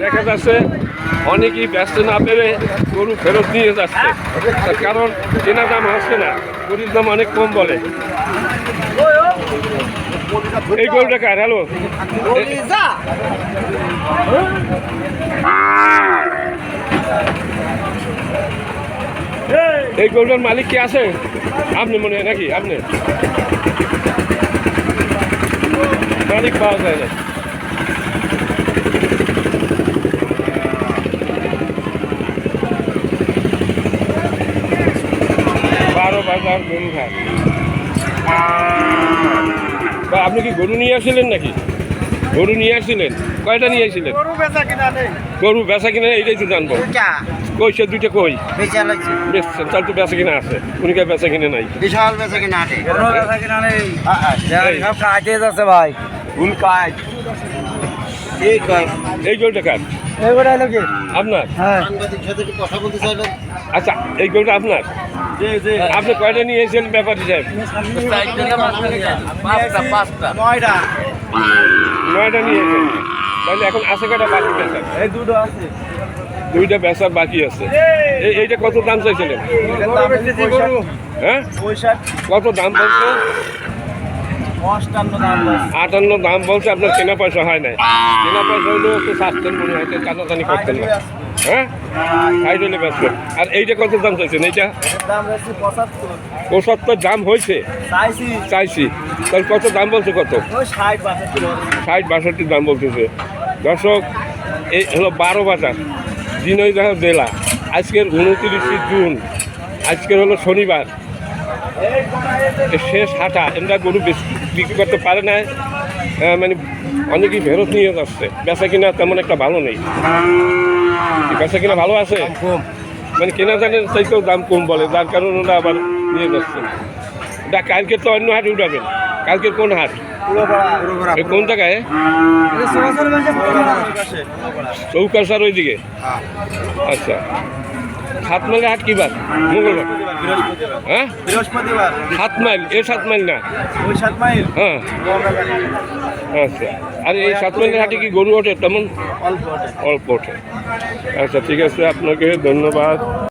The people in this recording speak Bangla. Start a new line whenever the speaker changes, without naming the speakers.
দেখা যাচ্ছে অনেকেই ব্যস্ত না পেরে গরু ফেরত নিয়ে যাচ্ছে, তার কারণ কেনা দাম হচ্ছে না, গরুর দাম অনেক কম বলে। এই গরুটা কার? হ্যালো, এই গরুটার মালিক কি আছে? আপনি মনে হয় নাকি? আপনি মালিক পাওয়া যায় না। বাজার গরু ঘাট। বা আপনি কি গরু নিয়ে আসছিলেন নাকি? গরু নিয়ে আসছিলেন? কয়টা নিয়ে আসছিলেন? গরু বেচা কিনা এইটাই তো জানবো। কই সে দুইটা কই বেচছেন? তাহলে তো বেচা কিনা আছে, উনি কে বেচা কিনে নাই?
বিশাল বেচা কিনা আছে,
সব কাজে যাচ্ছে ভাই।
ভুল কাজ।
এই গরুটা কার?
এগুলো হলো কি
আপনার?
হ্যাঁ
সাংবাদিক সাথে একটু কথা বলতে চাইলেন।
আচ্ছা, এই গরুটা আপনার? আপনি কয়টা নিয়ে এসেছেন ব্যাপারী সাহেব? 9টা নিয়ে এসেছেন। তাহলে এখন আছে কয়টা বাকি বেচার?
এই দুটো আছে।
2টা বেচার বাকি আছে। এইটা কত দাম চাইছিলেন? হ্যাঁ, কত দাম বলছে? 58 দাম বলছে। আপনার কেনা পয়সা হয় নাই? কেনা পয়সা হলেও একটু স্বাস্থ্যের মনে হয়, টানাটানি করতেন না। হ্যাঁ, সাইড হলে ব্যস্ত। আর এইটা কত দাম চাইছেন? এইটা 75 দাম হয়েছে চাইছি। তাহলে কত দাম বলছে? কত? 60-62 দাম বলতেছে। দর্শক, এই হলো 12 বাজার, ঝিনাইদহ জেলা। আজকের 29 জুন, আজকের হলো শনিবার, শেষ হাঁটা। এরা গরু বিক্রি করতে পারে না, মানে অনেকেই ফেরত নিয়ে যাচ্ছে। বেচা কিনা তেমন একটা ভালো নেই। বেচা কিনা ভালো আছে, মানে কেনা জানের চাইতেও দাম কম বলে, যার কারণে ওরা আবার নিয়ে যাচ্ছে। এটা কালকে তো অন্য হাটে উঠাবেন। কালকের কোন হাট? কোন জায়গায়? চৌকাছার ওইদিকে। আচ্ছা, 7 মাইলের হাট কি বার? মঙ্গলবার। হ্যাঁ,
বৃহস্পতিবার।
7 মাইল? 7 মাইল না?
ওই 7 মাইল।
হ্যাঁ, আচ্ছা। আর এই 7 মাইলের হাটে কি গরু ওঠে? তেমন
অল্প
অল্প ওঠে। আচ্ছা, ঠিক আছে, আপনাকে ধন্যবাদ।